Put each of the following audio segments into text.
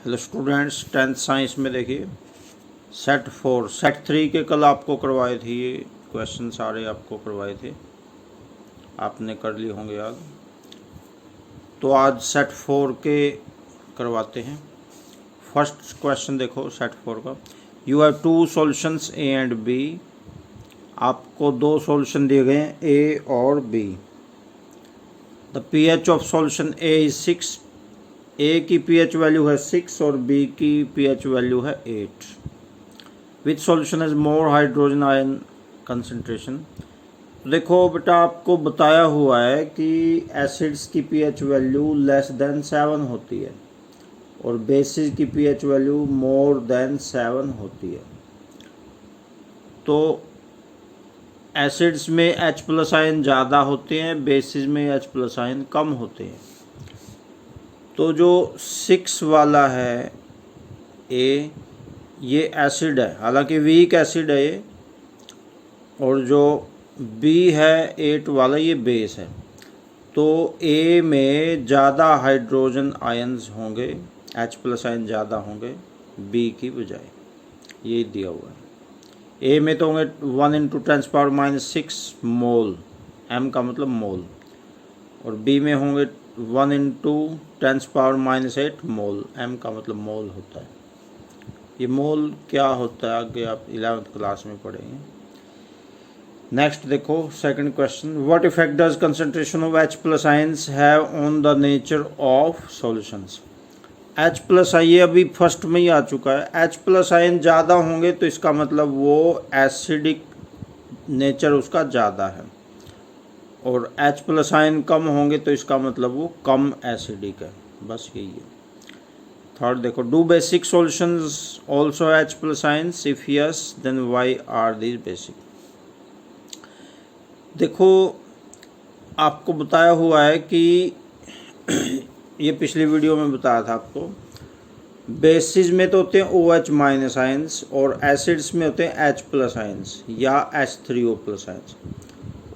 Hello students, 10th science में देखिए set 4 set 3 के कल आपको करवाए थे, ये क्वेश्चन सारे आपको करवाए थे, आपने कर लिए होंगे याद। तो आज सेट 4 के करवाते हैं। फर्स्ट क्वेश्चन देखो सेट 4 का। You have two solutions A and B. आपको दो सॉल्यूशन दिए गए हैं ए और बी। The pH of solution A is 6। A की pH वैल्यू है 6 और बी की pH वैल्यू है 8। Which solution has more hydrogen ion concentration. देखो बेटा, आपको बताया हुआ है कि एसिड्स की pH वैल्यू लेस देन 7 होती है और बेसिस की pH वैल्यू मोर देन 7 होती है। तो एसिड्स में H प्लस आयन ज़्यादा होते हैं, बेसिस में H प्लस आयन कम होते हैं। तो जो 6 वाला है ए, ये एसिड है, हालांकि वीक एसिड है ये, और जो बी है 8 वाला, ये बेस है। तो ए में ज़्यादा हाइड्रोजन आयन्स होंगे, H प्लस आयन ज़्यादा होंगे बी की बजाय, ये दिया हुआ है। ए में तो होंगे 1 × 10⁻⁻6 मोल, m का मतलब मोल, और बी में होंगे 1 × 10⁻⁻8 मोल, m का मतलब मोल होता है। ये मोल क्या होता है आगे आप 11th क्लास में पढ़ेंगे। नेक्स्ट देखो second question. What effect does concentration of H plus ions have on the nature of solutions. H plus ion, ये अभी फर्स्ट में ही आ चुका है। H प्लस आयन ज़्यादा होंगे तो इसका मतलब वो एसिडिक नेचर उसका ज़्यादा है, और H प्लस आयन कम होंगे तो इसका मतलब वो कम एसिडिक है, बस यही है। थर्ड देखो, do basic solutions also H plus ions, if yes then why are these basic. देखो आपको बताया हुआ है कि ये पिछली वीडियो में बताया था आपको, बेसिस में तो होते हैं OH माइनस आयंस और एसिड्स में होते हैं H प्लस आयंस या H3O plus ions.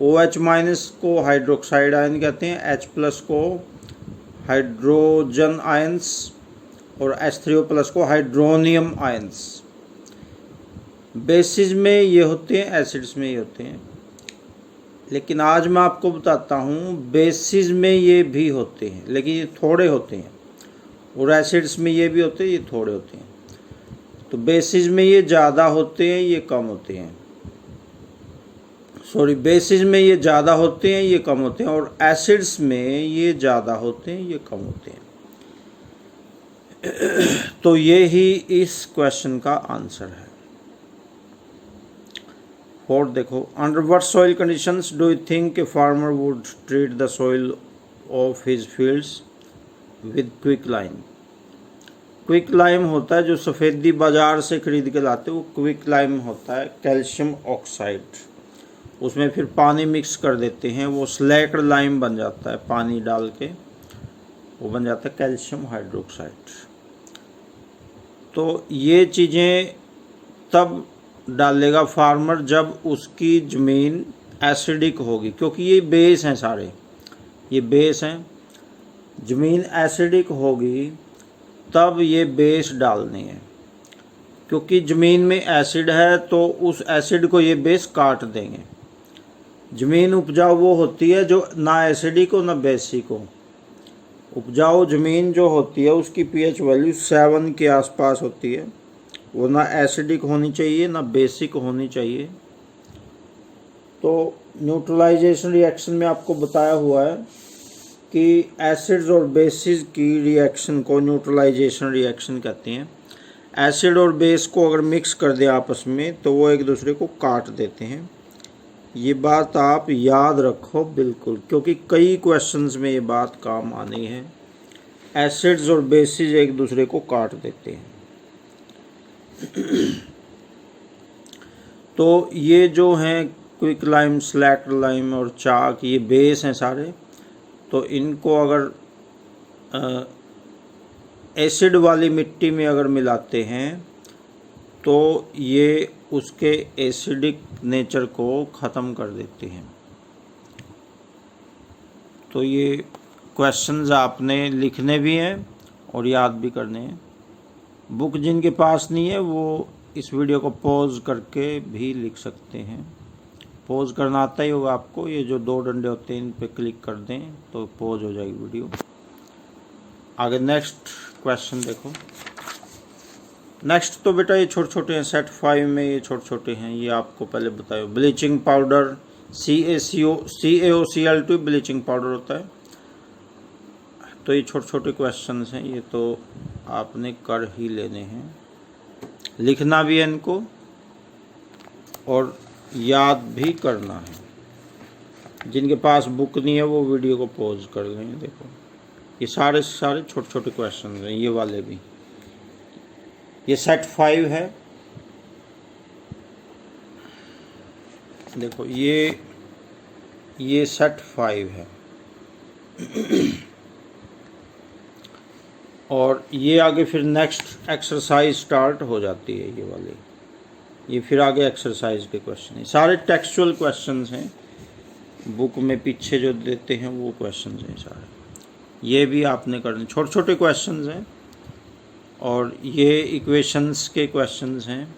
OH minus को हाइड्रोक्साइड आयन कहते हैं, H प्लस को हाइड्रोजन आयंस और H3O प्लस को हाइड्रोनियम आयंस। बेसिस में ये होते हैं, एसिड्स में ये होते हैं, लेकिन आज मैं आपको बताता हूँ बेसिस में ये भी होते हैं, लेकिन ये थोड़े होते हैं, और एसिड्स में ये भी होते हैं, ये थोड़े होते हैं। तो बेसिस में ये ज़्यादा होते हैं, ये कम होते हैं, सॉरी, बेसिस में ये ज़्यादा होते हैं, ये कम होते हैं, और एसिड्स में ये ज़्यादा होते हैं, ये कम होते हैं। तो ये ही इस क्वेश्चन का आंसर है। फोर्थ देखो, under what soil conditions do you think a farmer would treat the soil of his fields with quick lime. Quick lime होता है जो सफ़ेदी बाज़ार से खरीद के लाते हैं, वो क्विक लाइम होता है, कैल्शियम ऑक्साइड। उसमें फिर पानी मिक्स कर देते हैं, वो स्लैक्ड लाइम बन जाता है, पानी डाल के वो बन जाता है कैल्शियम हाइड्रोक्साइड। तो ये चीज़ें तब डालेगा फार्मर जब उसकी ज़मीन एसिडिक होगी, क्योंकि ये बेस हैं सारे, ये बेस हैं। ज़मीन एसिडिक होगी तब ये बेस डालनी है, क्योंकि ज़मीन में एसिड है तो उस एसिड को ये बेस काट देंगे। ज़मीन उपजाऊ वो होती है जो ना एसिडिक हो ना बेसिक हो। उपजाऊ ज़मीन जो होती है उसकी pH वैल्यू 7 के आसपास होती है, वो ना एसिडिक होनी चाहिए ना बेसिक होनी चाहिए। तो न्यूट्रलाइजेशन रिएक्शन में आपको बताया हुआ है कि एसिड्स और बेसिस की रिएक्शन को न्यूट्रलाइजेशन रिएक्शन कहते हैं। एसिड और बेस को अगर मिक्स कर दें आपस में तो वो एक दूसरे को काट देते हैं। ये बात आप याद रखो बिल्कुल, क्योंकि कई क्वेश्चंस में ये बात काम आनी है। एसिड्स और बेसिस एक दूसरे को काट देते हैं। तो ये जो हैं क्विक लाइम, स्लैक्ड लाइम और चाक, ये बेस हैं सारे। तो इनको अगर एसिड वाली मिट्टी में अगर मिलाते हैं तो ये उसके एसिडिक नेचर को ख़त्म कर देते हैं। तो ये क्वेश्चंस आपने लिखने भी हैं और याद भी करने हैं। बुक जिनके पास नहीं है वो इस वीडियो को पॉज करके भी लिख सकते हैं। पॉज करना आता ही होगा आपको, ये जो 2 डंडे होते हैं इन पे क्लिक कर दें तो पॉज हो जाएगी वीडियो। आगे नेक्स्ट क्वेश्चन देखो। नेक्स्ट तो बेटा ये छोटे छोटे हैं, सेट 5 में ये छोटे छोटे हैं, ये आपको पहले बताया। Bleaching powder CaCO-Cl2 bleaching powder होता है। तो ये छोटे छोटे क्वेश्चंस हैं, ये तो आपने कर ही लेने हैं, लिखना भी है इनको और याद भी करना है। जिनके पास बुक नहीं है वो वीडियो को पॉज कर लें। देखो ये सारे छोटे छोटे क्वेश्चन हैं, ये वाले भी। ये सेट 5 है। देखो ये सेट 5 है और ये आगे फिर नेक्स्ट एक्सरसाइज स्टार्ट हो जाती है, ये वाली। ये फिर आगे एक्सरसाइज के क्वेश्चन हैं, सारे टेक्सचुअल क्वेश्चंस हैं, बुक में पीछे जो देते हैं वो क्वेश्चंस हैं सारे। ये भी आपने करने, छोटे छोटे क्वेश्चंस हैं और ये इक्वेशंस के क्वेश्चंस हैं।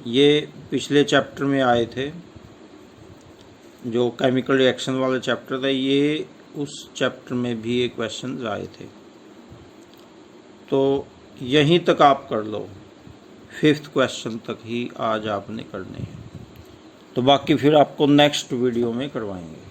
ये पिछले चैप्टर में आए थे, जो केमिकल रिएक्शन वाला चैप्टर था, ये उस चैप्टर में भी ये क्वेश्चंस आए थे। तो यहीं तक आप कर लो, 5th क्वेश्चन तक ही आज आपने करने हैं, तो बाकी फिर आपको नेक्स्ट वीडियो में करवाएंगे।